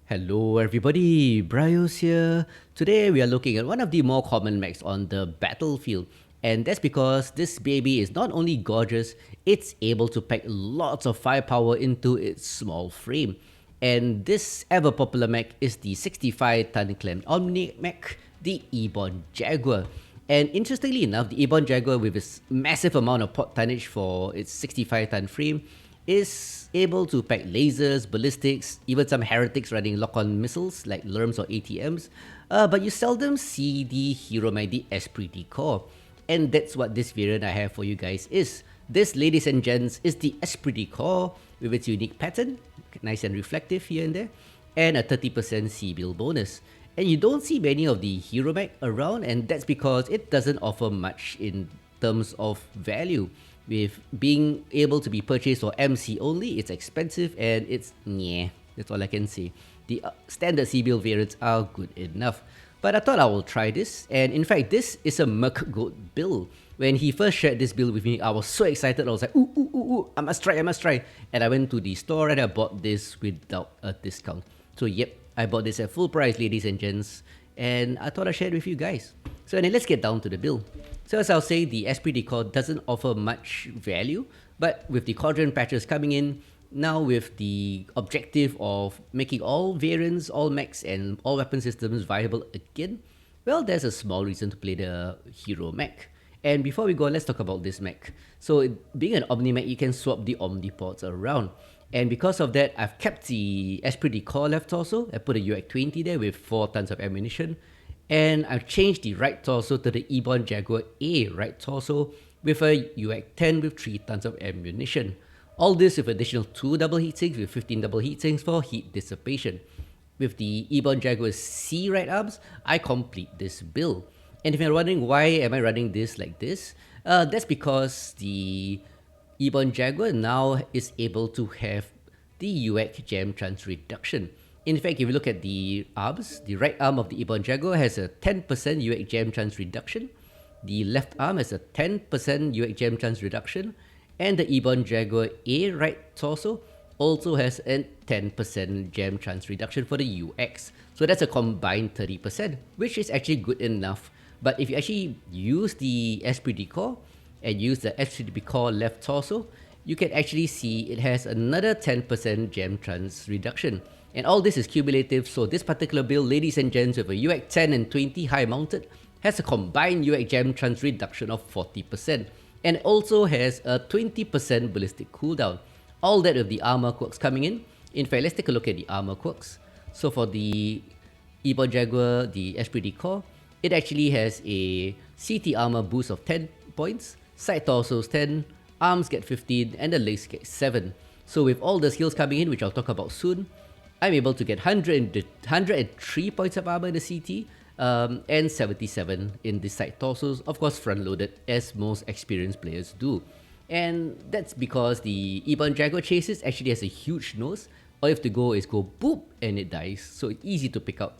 Hello everybody, BrioS here. Today we are looking at one of the more common mechs on the battlefield. And that's because this baby is not only gorgeous, it's able to pack lots of firepower into its small frame. And this ever popular mech is the 65-ton clamped Omni mech, the Ebon Jaguar. And interestingly enough, the Ebon Jaguar with its massive amount of port tonnage for its 65-ton frame is able to pack lasers, ballistics, even some heretics running lock-on missiles like LRMs or ATMs, but you seldom see the hero mech, the Esprit De Corps. And that's what this variant I have for you guys is. This, ladies and gents, is the Esprit De Corps with its unique pattern, nice and reflective here and there, and a 30% C-Bill bonus. And you don't see many of the hero mech around, and that's because it doesn't offer much in terms of value. With being able to be purchased for MC only, it's expensive and it's nyeh. That's all I can say. The standard C-Bill variants are good enough. But I thought I will try this, and in fact this is a Merc Goat build. When he first shared this build with me, I was so excited. I was like, ooh, I must try. And I went to the store and I bought this without a discount. So yep, I bought this at full price, ladies and gents, and I thought I'd share it with you guys. So anyway, let's get down to the build. So as I'll say, the Esprit De Corps doesn't offer much value, but with the Cauldron patches coming in, now with the objective of making all variants, all mechs, and all weapon systems viable again, well, there's a small reason to play the hero mech. And before we go, let's talk about this mech. So being an Omni mech, you can swap the Omniports around. And because of that, I've kept the Esprit De Corps left torso. I put a UX 20 there with 4 tons of ammunition. And I've changed the right torso to the Ebon Jaguar A right torso with a UX 10 with 3 tons of ammunition. All this with additional 2 double heatsinks with 15 double heatsinks for heat dissipation. With the Ebon Jaguar C right arms, I complete this build. And if you're wondering why am I running this like this, that's because the Ebon Jaguar now is able to have the UX jam chance reduction. In fact, if you look at the arms, the right arm of the Ebon Jaguar has a 10% UX jam chance reduction, the left arm has a 10% UX jam chance reduction, and the Ebon Jaguar A right torso also has a 10% jam chance reduction for the UX. So that's a combined 30%, which is actually good enough. But if you actually use the Esprit De Corps and use the Esprit De Corps left torso, you can actually see it has another 10% jam chance reduction. And all this is cumulative, so this particular build, ladies and gents, with a UX 10 and 20 high mounted, has a combined UX jam chance reduction of 40%. And also has a 20% ballistic cooldown. All that with the armor quirks coming in. In fact, let's take a look at the armor quirks. So for the Ebon Jaguar, the Esprit De Corps, it actually has a CT armor boost of 10 points, side torsos 10, arms get 15, and the legs get 7. So with all the skills coming in, which I'll talk about soon, I'm able to get 103 points of armor in the CT, and 77 in the side torsos, of course front-loaded, as most experienced players do. And that's because the Ebon Jaguar chases actually has a huge nose. All you have to go is go boop and it dies, so it's easy to pick up.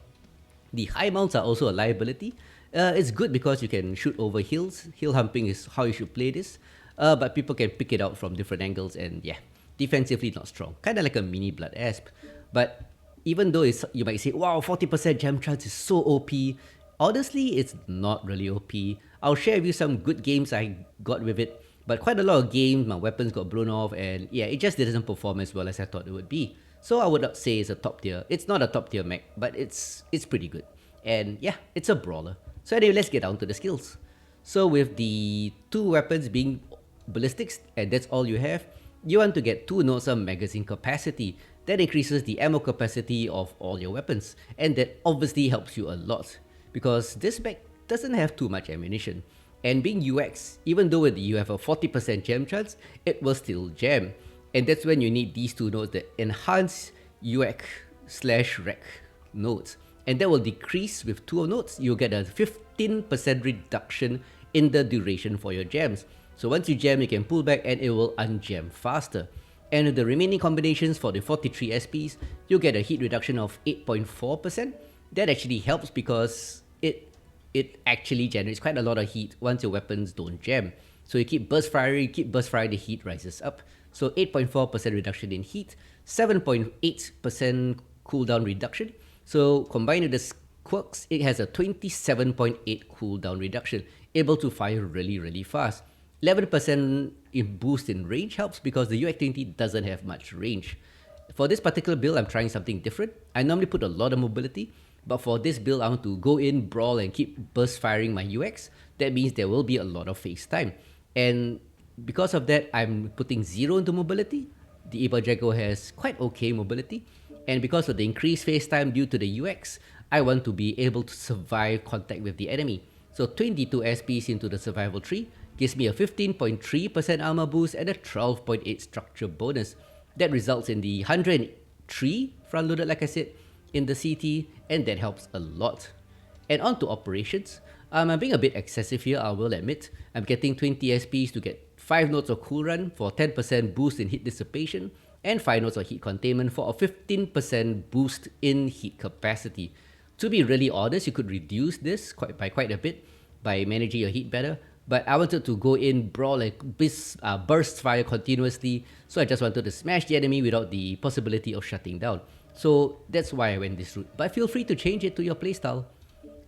The high mounts are also a liability. It's good because you can shoot over hills. Hill humping is how you should play this, but people can pick it out from different angles, and yeah, defensively not strong. Kinda like a mini Blood Asp. But even though you might say, wow, 40% jam chance is so OP, honestly, it's not really OP. I'll share with you some good games I got with it, but quite a lot of games, my weapons got blown off, and yeah, it just didn't perform as well as I thought it would be. So I would not say it's a top tier. It's not a top tier mech, but it's pretty good. And yeah, it's a brawler. So anyway, let's get down to the skills. So with the 2 weapons being ballistics, and that's all you have, you want to get 2 nodes of magazine capacity. That increases the ammo capacity of all your weapons, and that obviously helps you a lot, because this mech doesn't have too much ammunition. And being UX, even though you have a 40% jam chance, it will still jam. And that's when you need these 2 nodes that enhance UX/rec nodes. And that will decrease with 2 nodes. You'll get a 15% reduction in the duration for your jams. So once you jam, you can pull back and it will unjam faster. And with the remaining combinations for the 43 SPs, you'll get a heat reduction of 8.4%. That actually helps because it actually generates quite a lot of heat once your weapons don't jam. So you keep burst firing, the heat rises up. So 8.4% reduction in heat, 7.8% cooldown reduction. So combined with the quirks, it has a 27.8 cooldown reduction, able to fire really fast. 11% boost in range helps because the UX20 doesn't have much range. For this particular build, I'm trying something different. I normally put a lot of mobility, but for this build, I want to go in, brawl, and keep burst firing my UX. That means there will be a lot of face time. And because of that, I'm putting 0 into mobility. The Ebon Jaguar has quite okay mobility. And because of the increased face time due to the UX, I want to be able to survive contact with the enemy. So 22 SPs into the survival tree gives me a 15.3% armor boost and a 12.8 structure bonus. That results in the 103 front loaded, like I said, in the CT, and that helps a lot. And on to operations. I'm being a bit excessive here, I will admit. I'm getting 20 SPs to get 5 nodes of cool run for 10% boost in heat dissipation, and 5 nodes of heat containment for a 15% boost in heat capacity. To be really honest, you could reduce this by quite a bit by managing your heat better, but I wanted to go in, brawl, and burst fire continuously, so I just wanted to smash the enemy without the possibility of shutting down. So that's why I went this route, but feel free to change it to your playstyle.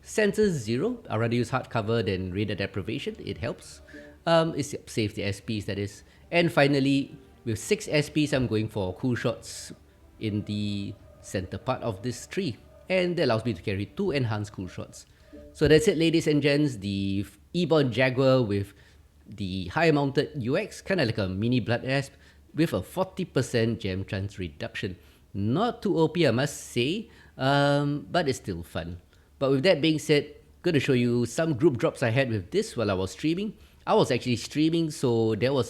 Sensors 0, I'd rather use hardcover than radar deprivation, it helps. It saves the SPs, that is. And finally, with 6 SPs, I'm going for cool shots in the center part of this tree, and that allows me to carry 2 enhanced cool shots. So that's it, ladies and gents, the Ebon Jaguar with the high mounted UX, kind of like a mini Blood Asp, with a 40% gem chance reduction. Not too OP, I must say, but it's still fun. But with that being said, gonna show you some group drops I had with this while I was streaming. I was actually streaming, so there will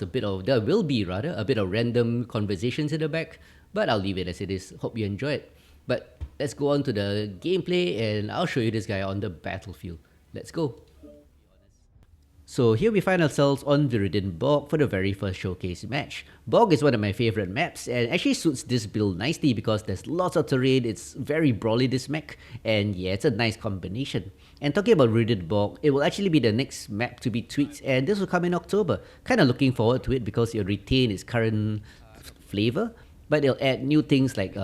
be a bit of random conversations in the back, but I'll leave it as it is. Hope you enjoy it. But let's go on to the gameplay, and I'll show you this guy on the battlefield. Let's go. So here we find ourselves on Viridian Bog for the very first showcase match. Bog is one of my favorite maps and actually suits this build nicely because there's lots of terrain, it's very brawly this mech, and yeah, it's a nice combination. And talking about Viridian Bog, it will actually be the next map to be tweaked, and this will come in October. Kinda looking forward to it because it'll retain its current flavor, but they'll add new things like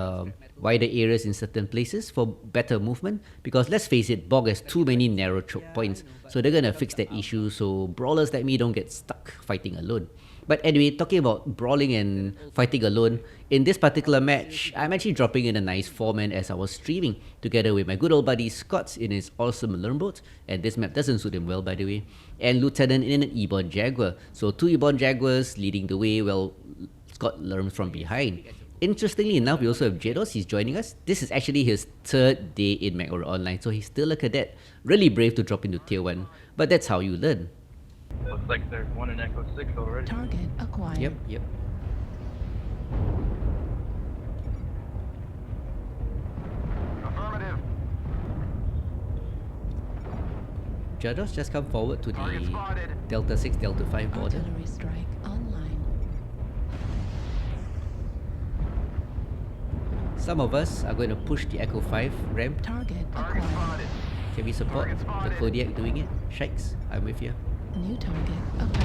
wider areas in certain places for better movement, because let's face it, Bog has too many narrow choke points, so they're gonna fix that issue so brawlers like me don't get stuck fighting alone. But anyway, talking about brawling and fighting alone, in this particular match, I'm actually dropping in a nice 4-man as I was streaming, together with my good old buddy Scott in his awesome Learnboat, and this map doesn't suit him well, by the way, and Lieutenant in an Ebon Jaguar. So 2 Ebon Jaguars leading the way while Scott learns from behind. Interestingly enough, we also have Jados, he's joining us. This is actually his 3rd day in MWO Online, so he's still a cadet. Really brave to drop into Tier 1, but that's how you learn. Looks like there's one in Echo 6 already. Target acquired. Yep. Affirmative. Jados, just come forward to Target the spotted. Delta 6, Delta 5 border. Artillery strike online. Some of us are going to push the Echo 5 ramp. Target Target acquired. spotted. Can we support Target the spotted. Kodiak doing it? Shikes, I'm with you. New target acquired.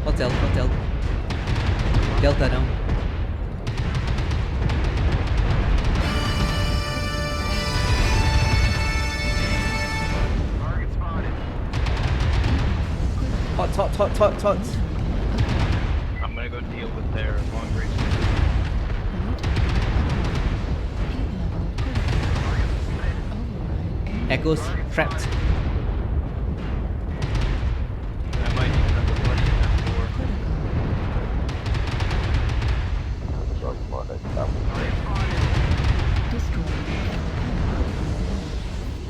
Spotted. Hotel. Delta now. Target spotted. Hot. I'm gonna go deal with their long range. New target acquired. Heat level critical. Override. Echoes trapped. I might even have to flush that door. Critical. Target spotted. Destroyed.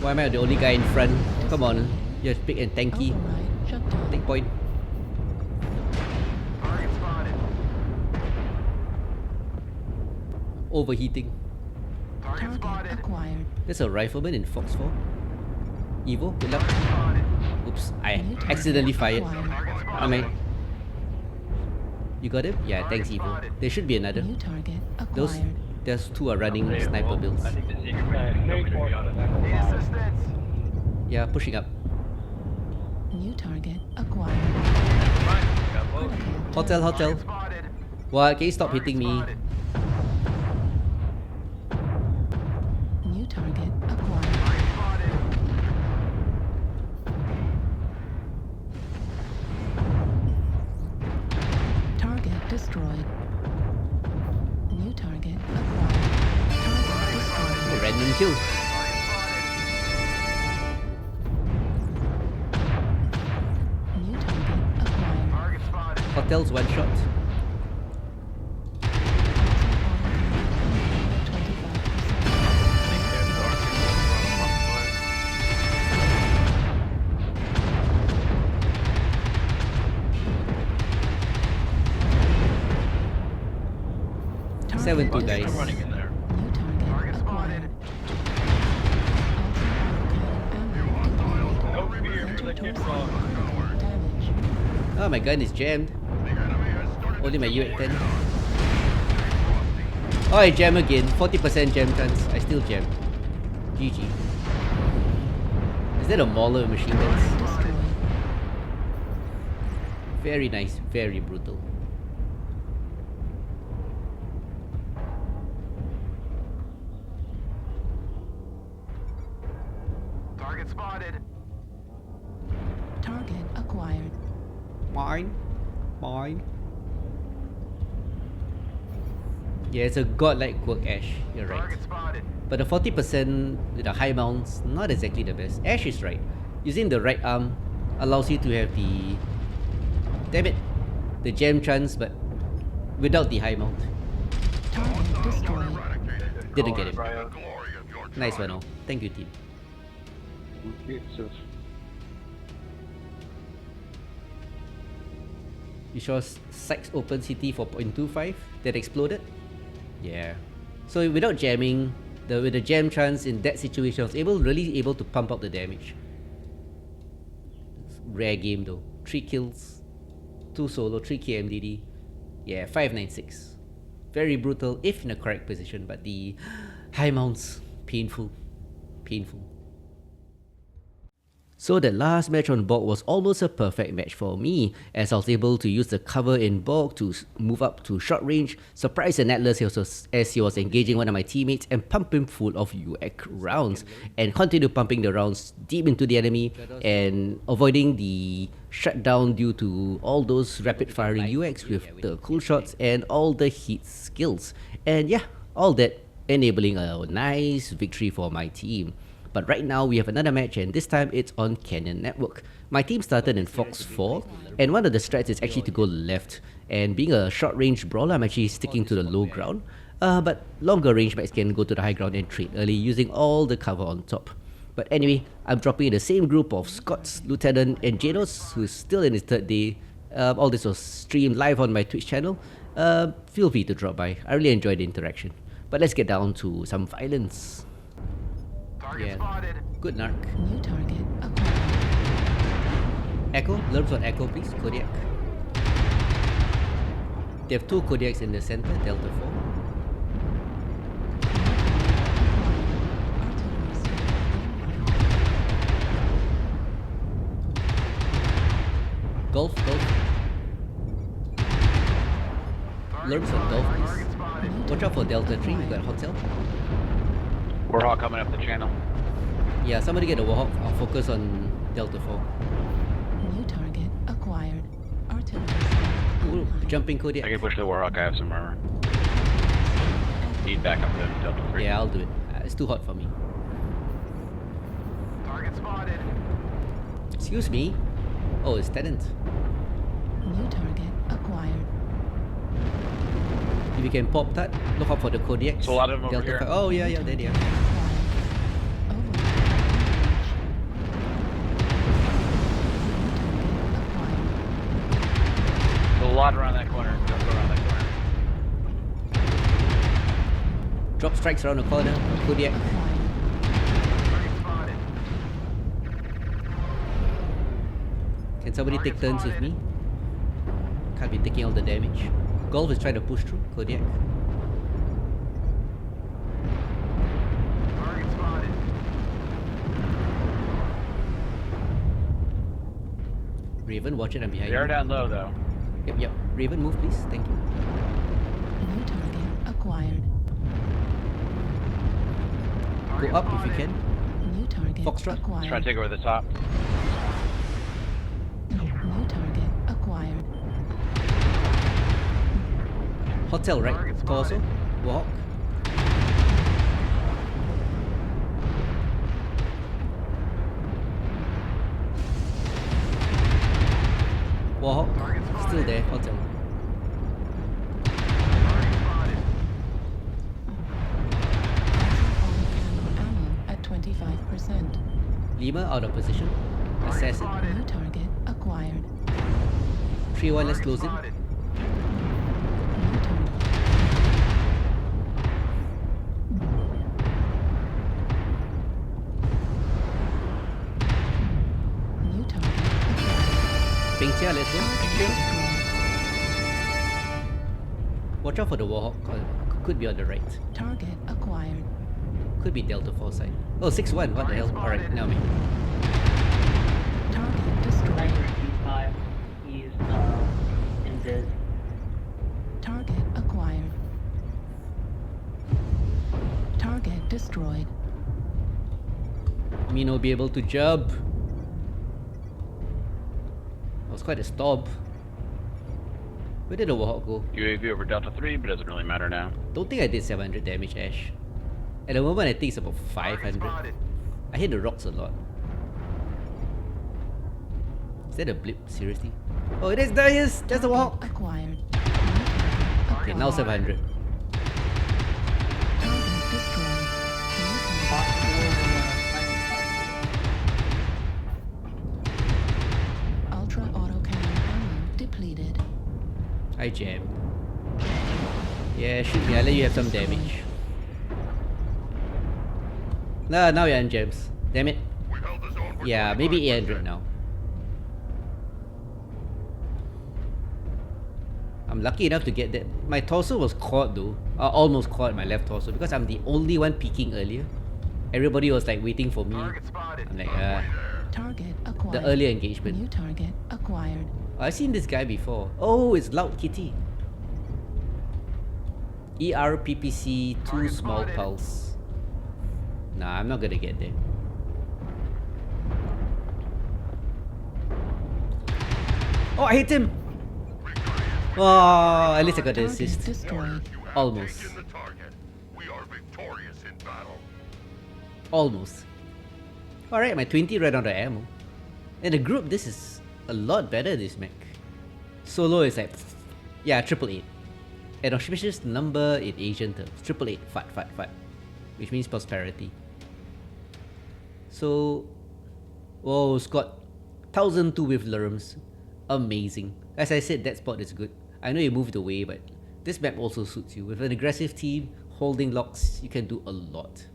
Why am I the only guy in front? Come on, you're big and tanky. Override shut down. Take point. Target spotted. Overheating. Target Target spotted. acquired. There's a rifleman in Fox 4. Evo, good luck. Target spotted. Oops, I New target accidentally fired. acquired. Target spotted. I mean, you got him? Yeah, thanks Evo. There should be another. New target Those, acquired. there's 2 are running Okay, sniper well, builds. I think the secret mission is nowhere to be honest. Need assistance. Yeah, pushing up. New target acquired. Fine. Got both. Hotel, hotel. What? Can you stop hitting me? New target acquired. Target destroyed. New target acquired. Target destroyed. Oh, random kill. New target acquired. Hotel's one shot. 7-2 guys. I'm running in there. New target acquired. No fear for the kid wrong. Damage. Oh, my gun is jammed. Only my U810. Oh, I jam again. 40% jam chance. I still jam. GG. Is that a Mauler machine guns? Destroyed. Very nice. Very brutal. Target spotted. Target acquired. Mine. Mine. Yeah, it's a godlike quirk, Ash. You're right. Target spotted. But the 40% with the high mounts, not exactly the best. Ash is right. Using the right arm allows you to have the... Damn it! The jam chance, but without the high mount. Target destroyed. Didn't get it. Brio. Nice one, oh. Thank you, team. You saw Sykes open CT for 0.25 that exploded? Yeah. So without jamming, with the jam chance in that situation, I was really able to pump up the damage. Rare game though. 3 kills, 2 solo, 3 KMDD. Yeah, 596. Very brutal if in the correct position, but the high mounts, painful. Painful. So the last match on Borg was almost a perfect match for me, as I was able to use the cover in Borg to move up to short range, surprise the Atlas as he was engaging one of my teammates and pump him full of UX rounds, and continue pumping the rounds deep into the enemy and avoiding the shutdown due to all those rapid firing UX with the cool shots and all the heat skills. And yeah, all that enabling a nice victory for my team. But right now we have another match, and this time it's on Canyon Network. My team started in Fox 4, and one of the strats is actually to go left. And being a short range brawler, I'm actually sticking to the low ground. But longer range max can go to the high ground and trade early using all the cover on top. But anyway, I'm dropping in the same group of Scots, Lieutenant, and Janos, who's still in his third day. All this was streamed live on my Twitch channel. Feel free to drop by. I really enjoyed the interaction. But let's get down to some violence. Target spotted. Good narc. New target acquired. Echo? Learn from Echo, please. Kodiak. They have 2 Kodiaks in the center, Delta 4. Golf. Learn from Golf, please. Watch out for Delta 3, we got Hotel. Warhawk coming up the channel. Yeah, somebody get a Warhawk. I'll focus on Delta 4. New target acquired. Artillery. Ooh, jumping I Kodiak. can push the Warhawk, I have some armor. Need backup to Delta 3. Yeah, I'll do it. It's too hot for me. Target spotted. Excuse me. Oh, it's Tenant. New target acquired. If you can pop that, look out for the Kodiaks. So a lot of them over Delta here. 5. Oh, yeah, there they are. There's a lot around that corner. Don't go around that corner. Drop strikes around the corner. Kodiak. Target spotted. Can somebody take turns with me? Can't be taking all the damage. Golf is trying to push through. Kodiak. Target spotted. Raven, watch it, I'm behind They are you. down low though. Yep. Raven, move please, thank you. New target acquired. Go up if you can. New target Foxtrot. acquired. Trying to take over the top. New target acquired. Hotel right, Target torso, spotted. walk. Warhawk, still there, hotel. Target spotted. Ammo at 25%. Lima out of position. Assassin. New target acquired. 3-1, let's Target close in. spotted. New target. New target acquired. Ping Tia, let's go. Destroyed. Watch out for the Warhawk. Could be on the right. Target acquired. Could be Delta 4 side. Oh, 6-1, what the hell? Alright, now me. Target destroyed. Sniper P5 is in dead. Target acquired. Target destroyed. Me no be able to jump. That was quite a stop. Where did the Warhawk go? UAV over Delta 3, but doesn't really matter now. Don't think I did 700 damage, Ash. At the moment, I think it's about Target 500. spotted. I hit the rocks a lot. Is that a blip? Seriously? Oh, it is deadliest! That's the Warhawk! Acquired. Okay, now 700. Target destroyed. New target. Ultra auto cannon ammo depleted. I jam. Yeah, shoot me. I'll let you have some damage. Nah, now you're on gems. Damn it. Yeah, maybe 800 now. I'm lucky enough to get that. My torso was caught though. Almost caught my left torso because I'm the only one peeking earlier. Everybody was like waiting for me. Target spotted. I'm like, Target acquired. the earlier engagement. New target acquired. I've seen this guy before. Oh, it's Loud Kitty. ERPPC 2 Target small spotted. pulse. Nah, I'm not gonna get there. Oh, I hit him! Oh, at least I got the Target assist. destroyed. Almost. Taken the target. We are victorious in battle. Almost. Alright, my 20 ran out of ammo. In a group, this is a lot better, this mech. Solo is like, yeah, 888. An auspicious number in Asian terms. 888, fat. Which means prosperity. So, whoa, Scott. 1002 with Lurms. Amazing. As I said, that spot is good. I know you moved away, but this map also suits you. With an aggressive team, holding locks, you can do a lot.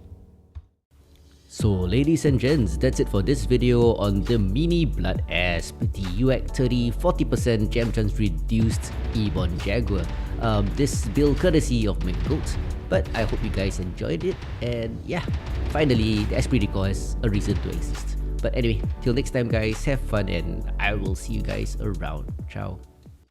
So ladies and gents, that's it for this video on the mini blood asp, the UAC 30 40% gem chance reduced Ebon Jaguar. This build courtesy of McGoat, but I hope you guys enjoyed it, and yeah, finally the Esprit De Corps has a reason to exist. But anyway, till next time guys, have fun and I will see you guys around. Ciao.